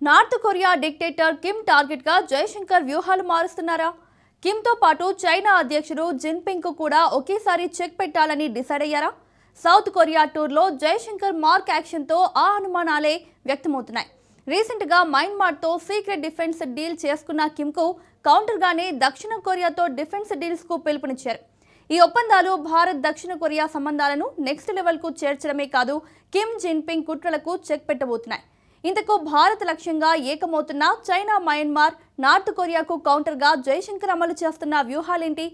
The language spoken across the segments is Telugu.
North Korea dictator Kim target గా జయశంకర్ వ్యూహాలు మారుస్తున్నారా? కిమ్ తో పాటు చైనా అధ్యక్షుడు జిన్పింగ్ కు కూడా ఒకేసారి చెక్ పెట్టాలని డిసైడ్ అయ్యారా? సౌత్ కొరియా టూర్ లో జయశంకర్ మార్క్ యాక్షన్ తో ఆ అనుమానాలే వ్యక్తమవుతున్నాయి. రీసెంట్ గా మయన్మార్ తో సీక్రెట్ డిఫెన్స్ డీల్ చేసుకున్న కిమ్ కు కౌంటర్ గానే దక్షిణ కొరియాతో డిఫెన్స్ డీల్స్ కు పిలుపునిచ్చారు. ఈ ఒప్పందాలు భారత్ దక్షిణ కొరియా సంబంధాలను నెక్స్ట్ లెవెల్ కు చేర్చడమే కాదు, కిమ్ జిన్పింగ్ కుట్రలకు చెక్ పెట్టబోతున్నాయి. ఇంతకు భారత్ లక్ష్యంగా ఏకమవుతున్న చైనా, మయన్మార్, నార్త్ కొరియాకు కౌంటర్ గా జయశంకర్ అమలు చేస్తున్న వ్యూహాలేంటి?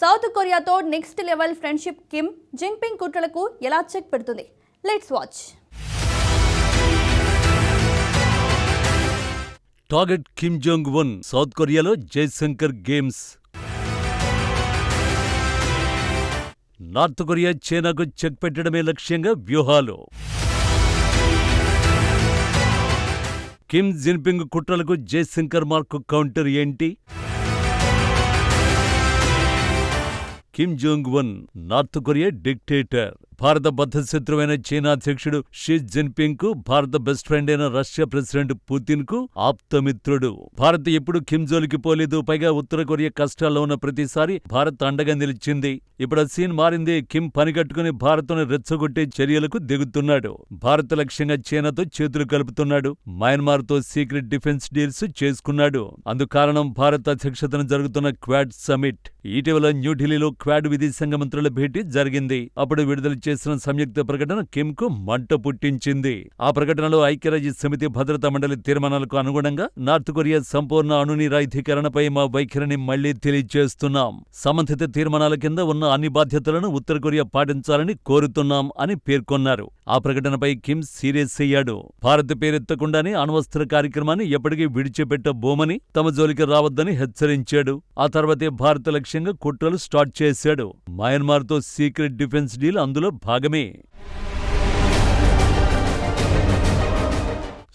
సౌత్ కొరియాతో next level friendship Kim Jinping కుట్రలకు ఎలా చెక్ పెడుతుంది? Let's watch. Target Kim Jong Un. South కొరియాలో జయశంకర్ గేమ్స్. నార్త్ కొరియా, చైనాకు చెక్ పెట్టడమే లక్ష్యంగా వ్యూహాలు. కిమ్ జిన్పింగ్ కుట్రలకు జయశంకర్ మార్క్ కౌంటర్ ఏంటి? Kim Jong Un north Korea dictator. భారత బద్ధశత్రువైన చైనా అధ్యక్షుడు షీ జిన్పింగ్ కు భారత బెస్ట్ ఫ్రెండ్ అయిన రష్యా ప్రెసిడెంట్ పుతిన్ కు ఆప్తమిత్రుడు. భారత్ ఎప్పుడు కిమ్ జోలికి పోలేదు. పైగా ఉత్తర కొరియా కష్టాల్లో ఉన్న ప్రతిసారి భారత్ అండగా నిలిచింది. ఇప్పుడు సీన్ మారింది. కిమ్ పనిగట్టుకుని భారత్ను రెచ్చగొట్టే చర్యలకు దిగుతున్నాడు. భారత్ లక్ష్యంగా చైనాతో చేతులు కలుపుతున్నాడు. మయన్మార్ తో సీక్రెట్ డిఫెన్స్ డీల్స్ చేసుకున్నాడు. అందుకారణం భారత్ అధ్యక్షతన జరుగుతున్న క్వాడ్ సమిట్. ఇటీవల న్యూఢిల్లీలో క్వాడ్ విదేశాంగ మంత్రుల భేటీ జరిగింది. అప్పుడు విడుదల చేసిన సంయుక్త ప్రకటన కిమ్ కు మంట పుట్టించింది. ఆ ప్రకటనలో ఐక్యరాజ్య సమితి భద్రతా మండలి తీర్మానాలకు అనుగుణంగా నార్త్ కొరియా సంపూర్ణ అణునిరాయుధీకరణపై మా వైఖరిని మళ్లీ తెలియజేస్తున్నాం. సంబంధిత తీర్మానాల కింద ఉన్న అన్ని బాధ్యతలను ఉత్తర కొరియా పాటించాలని కోరుతున్నాం అని పేర్కొన్నారు. ఆ ప్రకటనపై కిమ్ సీరియస్ అయ్యాడు. భారత్ పేరెత్తకుండానే అణ్వస్త్ర కార్యక్రమాన్ని ఎప్పటికీ విడిచిపెట్టబోమని, తమ జోలికి రావద్దని హెచ్చరించాడు. ఆ తర్వాతే భారత లక్ష్యంగా కుట్రలు స్టార్ట్ చేశాడు. మయన్మార్ తో సీక్రెట్ డిఫెన్స్ డీల్ అందులో భాగమే.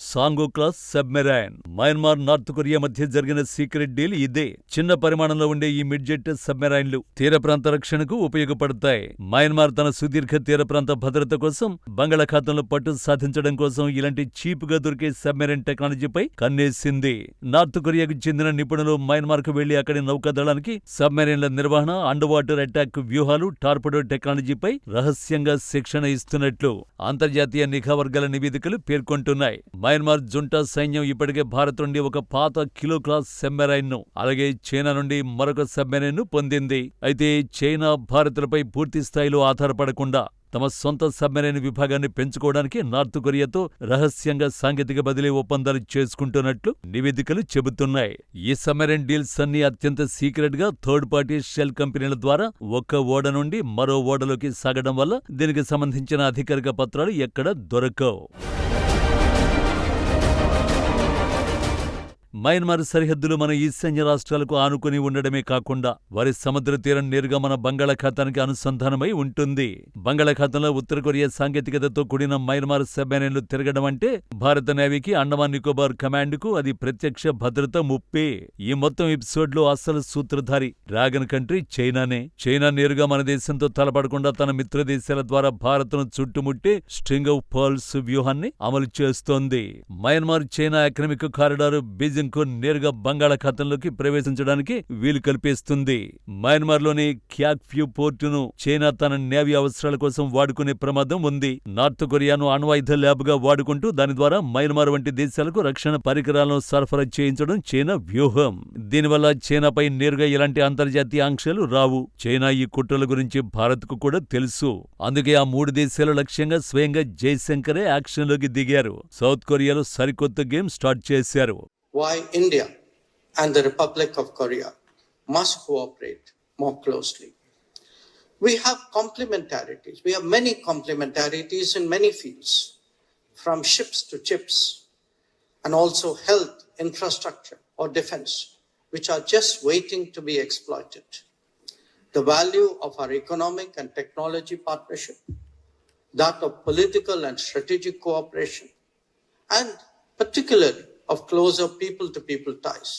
Sango class submarine. Myanmar, north Korea మధ్య జరిగిన సీక్రెట్ డీల్ ఇదే. చిన్న పరిమాణంలో ఉండే ఈ మిడ్జెట్ సబ్మెరైన్లు తీర ప్రాంత రక్షణకు ఉపయోగపడతాయి. మయన్మార్ తన సుదీర్ఘ తీర ప్రాంత భద్రత కోసం, బంగాళాఖాతంలో పట్టు సాధించడం కోసం ఇలాంటి చీప్ గా దొరికే సబ్మెరైన్ టెక్నాలజీపై కన్నేసింది. నార్త్ కొరియాకు చెందిన నిపుణులు మయన్మార్ కు వెళ్లి అక్కడి నౌకాదళానికి సబ్మెరైన్ల నిర్వహణ, అండర్ వాటర్ అటాక్ వ్యూహాలు, టార్పెడో టెక్నాలజీపై రహస్యంగా శిక్షణ ఇస్తున్నట్లు అంతర్జాతీయ నిఘా వర్గాల నివేదికలు పేర్కొంటున్నాయి. మయన్మార్ జుంటా సైన్యం ఇప్పటికే భారత్ నుండి ఒక పాత కిలో క్లాస్ సబ్మెరైన్ ను, అలాగే చైనా నుండి మరొక సబ్మెరైన్ ను పొందింది. అయితే చైనా, భారత్లపై పూర్తి స్థాయిలో ఆధారపడకుండా తమ సొంత సబ్మెరైన్ విభాగాన్ని పెంచుకోవడానికి నార్త్ కొరియాతో రహస్యంగా సాంకేతిక బదిలీ ఒప్పందాలు చేసుకుంటున్నట్లు నివేదికలు చెబుతున్నాయి. ఈ సబ్మెరైన్ డీల్స్ అన్ని అత్యంత సీక్రెట్ గా థర్డ్ పార్టీ షెల్ కంపెనీల ద్వారా ఒక ఓడ నుండి మరో ఓడలోకి సాగడం వల్ల దీనికి సంబంధించిన అధికారిక పత్రాలు ఎక్కడ దొరకవు. మయన్మార్ సరిహద్దులు మన ఈశాన్య రాష్ట్రాలకు ఆనుకుని ఉండడమే కాకుండా వారి సముద్ర తీరం నేరుగా మన బంగాళాఖాతానికి అనుసంధానమై ఉంటుంది. బంగాళాఖాతంలో ఉత్తర కొరియా సాంకేతికతతో కూడిన మయన్మార్ సబ్మెరైన్లు తిరగడం అంటే భారత నేవీకి, అండమాన్ నికోబార్ కమాండ్ కు అది ప్రత్యక్ష భద్రత ముప్పే. ఈ మొత్తం ఎపిసోడ్ లో అసలు సూత్రధారి డ్రాగన్ కంట్రీ చైనానే. చైనా నేరుగా మన దేశంతో తలపడకుండా తన మిత్ర దేశాల ద్వారా భారత్ను చుట్టుముట్టే స్ట్రింగ్ ఆఫ్ పర్ల్స్ వ్యూహాన్ని అమలు చేస్తోంది. Myanmar China economic corridor Beijing నేరుగా బంగాళాఖాతంలోకి ప్రవేశించడానికి వీలు కల్పిస్తుంది. మయన్మార్లోని క్యాక్ఫ్యూ పోర్టును చైనా తన నేవీ అవసరాల కోసం వాడుకునే ప్రమాదం ఉంది. నార్త్ కొరియాను అణ్వాయుధ ల్యాబ్ గా వాడుకుంటూ దాని ద్వారా మయన్మార్ వంటి దేశాలకు రక్షణ పరికరాలను సరఫరా చేయించడం చైనా వ్యూహం. దీనివల్ల చైనాపై నేరుగా ఎలాంటి అంతర్జాతీయ ఆంక్షలు రావు. చైనా ఈ కుట్రల గురించి భారత్ కు కూడా తెలుసు. అందుకే ఆ మూడు దేశాల లక్ష్యంగా స్వయంగా జయశంకరే యాక్షన్లోకి దిగారు. సౌత్ కొరియాలో సరికొత్త గేమ్ స్టార్ట్ చేశారు. Why India and the Republic of Korea must cooperate more closely. We have complementarities. We have many complementarities in many fields, from ships to chips, and also health, infrastructure, or defense, which are just waiting to be exploited. The value of our economic and technology partnership, that of political and strategic cooperation, and particularly of closer people-to-people ties.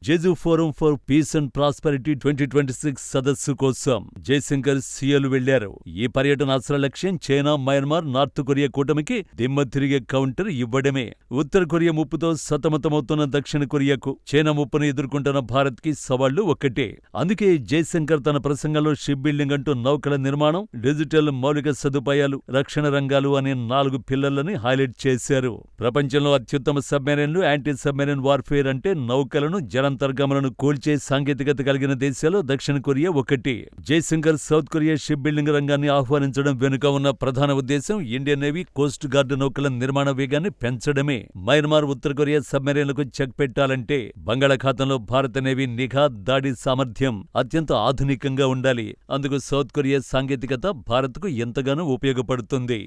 Jeju forum for piece and prosperity 2026 సదస్సు కోసం జయశంకర్ సియోల్ వెళ్లారు. ఈ పర్యటన అసలు లక్ష్యం చైనా, మయన్మార్, నార్త్ కొరియా కూటమికి దిమ్మ తిరిగే కౌంటర్ ఇవ్వడమే. ఉత్తర కొరియా ముప్పుతో సతమతమవుతున్న దక్షిణ కొరియాకు, చైనా ముప్పును ఎదుర్కొంటున్న భారత్ కి సవాళ్లు ఒక్కటే. అందుకే జయశంకర్ తన ప్రసంగంలో షిప్ బిల్డింగ్ అంటూ నౌకల నిర్మాణం, డిజిటల్ మౌలిక సదుపాయాలు, రక్షణ రంగాలు అనే 4 పిల్లర్లని హైలైట్ చేశారు. ప్రపంచంలో అత్యుత్తమ సబ్మెరైన్లు, యాంటీ సబ్మెరైన్ వార్ఫేర్ అంటే నౌకలను, జలాంతర్గాములను కూల్చే సాంకేతికత కలిగిన దేశాల్లో దక్షిణ కొరియా ఒకటి. Jaishankar South Korea ship building రంగాన్ని ఆహ్వానించడం వెనుక ఉన్న ప్రధాన ఉద్దేశం ఇండియన్ నేవీ, కోస్ట్ గార్డ్ నౌకల నిర్మాణ వేగాన్ని పెంచడమే. మయన్మార్, ఉత్తర కొరియా సబ్మెరైన్లకు చెక్ పెట్టాలంటే బంగాళాఖాతంలో భారత నేవీ నిఘా, దాడి సామర్థ్యం అత్యంత ఆధునికంగా ఉండాలి. అందుకు సౌత్ కొరియా సాంకేతికత భారత్కు ఎంతగానో ఉపయోగపడుతుంది.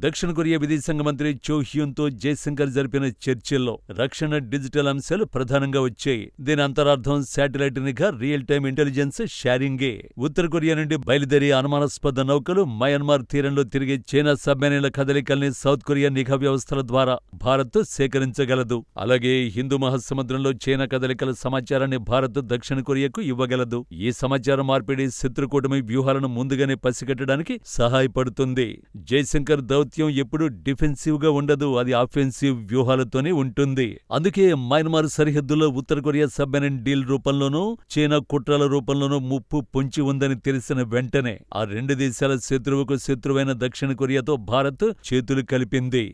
దక్షిణ కొరియా విదేశాంగ మంత్రి చో హ్యూన్తో జయశంకర్ జరిపిన చర్చల్లో రక్షణ, డిజిటల్ అంశాలు ప్రధానంగా వచ్చాయి. దీని అంతరార్థం శాటిలైట్ నిఘా, రియల్ టైమ్ ఇంటెలిజెన్స్ షేరింగే. ఉత్తర కొరియా నుండి బయలుదేరి అనుమానాస్పద నౌకలు మయన్మార్ తీరంలో తిరిగే చైనా సబ్మెరైన్ల కదలికల్ని సౌత్ కొరియా నిఘా వ్యవస్థల ద్వారా భారత్ సేకరించగలదు. అలాగే హిందూ మహాసముద్రంలో చైనా కదలికల సమాచారాన్ని భారత్ దక్షిణ కొరియాకు ఇవ్వగలదు. ఈ సమాచార మార్పిడి శత్రుకూటమి వ్యూహాలను ముందుగానే పసిగట్టడానికి సహాయపడుతుంది. జయశంకర్ దౌత్యం ఎప్పుడూ డిఫెన్సివ్ గా ఉండదు, అది ఆఫెన్సివ్ వ్యూహాలతోనే ఉంటుంది. అందుకే మయన్మార్ సరిహద్దులో ఉత్తర కొరియా సబ్మెరైన్ డీల్ రూపంలోనూ, చైనా కుట్రల రూపంలోనూ ముప్పు పొంచి ఉందని తెలిసిన వెంటనే ఆ 2 దేశాల శత్రువుకు శత్రువైన దక్షిణ కొరియాతో భారత్ చేతులు కలిపింది.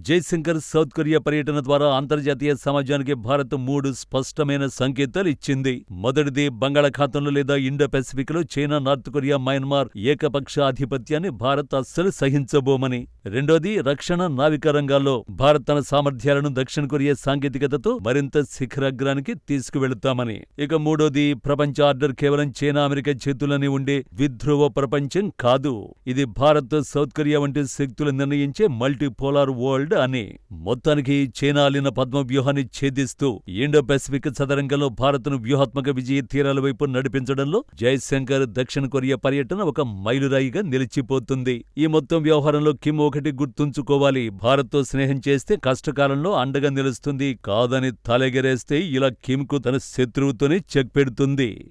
జయశంకర్ సౌత్ కొరియా పర్యటన ద్వారా అంతర్జాతీయ సమాజానికి భారత్ 3 స్పష్టమైన సంకేతాలు ఇచ్చింది. మొదటిది, బంగాళాఖాతంలో లేదా ఇండో పెసిఫిక్ లో చైనా, నార్త్ కొరియా, మయన్మార్ ఏకపక్ష ఆధిపత్యాన్ని భారత్ అస్సలు సహించబోమని. రెండోది, రక్షణ, నావికా రంగాల్లో భారత్ తన సామర్థ్యాలను దక్షిణ కొరియా సాంకేతికతతో మరింత శిఖరాగ్రానికి తీసుకువెళుతామని. ఇక మూడోది, ప్రపంచ ఆర్డర్ కేవలం చైనా, అమెరికా చేతుల్లోనే ఉండే విధ్రువ ప్రపంచం కాదు. ఇది భారత్, సౌత్ కొరియా వంటి శక్తులు నిర్ణయించే మల్టీపోలార్ వరల్డ్ అని. మొత్తానికి చైనా అలిన పద్మ వ్యూహాన్ని ఛేదిస్తూ ఇండో పెసిఫిక్ సదరంగంలో భారత్ను వ్యూహాత్మక విజయ తీరాల వైపు నడిపించడంలో జయశంకర్ దక్షిణ కొరియా పర్యటన ఒక మైలురాయిగా నిలిచిపోతుంది. ఈ మొత్తం వ్యవహారంలో కిమ్ ఒకటి గుర్తుంచుకోవాలి: భారత్తో స్నేహం చేస్తే కష్టకాలంలో అండగా నిలుస్తుంది, కాదని తలెగరేస్తే ఇలా కిమ్కు తన శత్రువుతోనే చెక్ పెడుతుంది.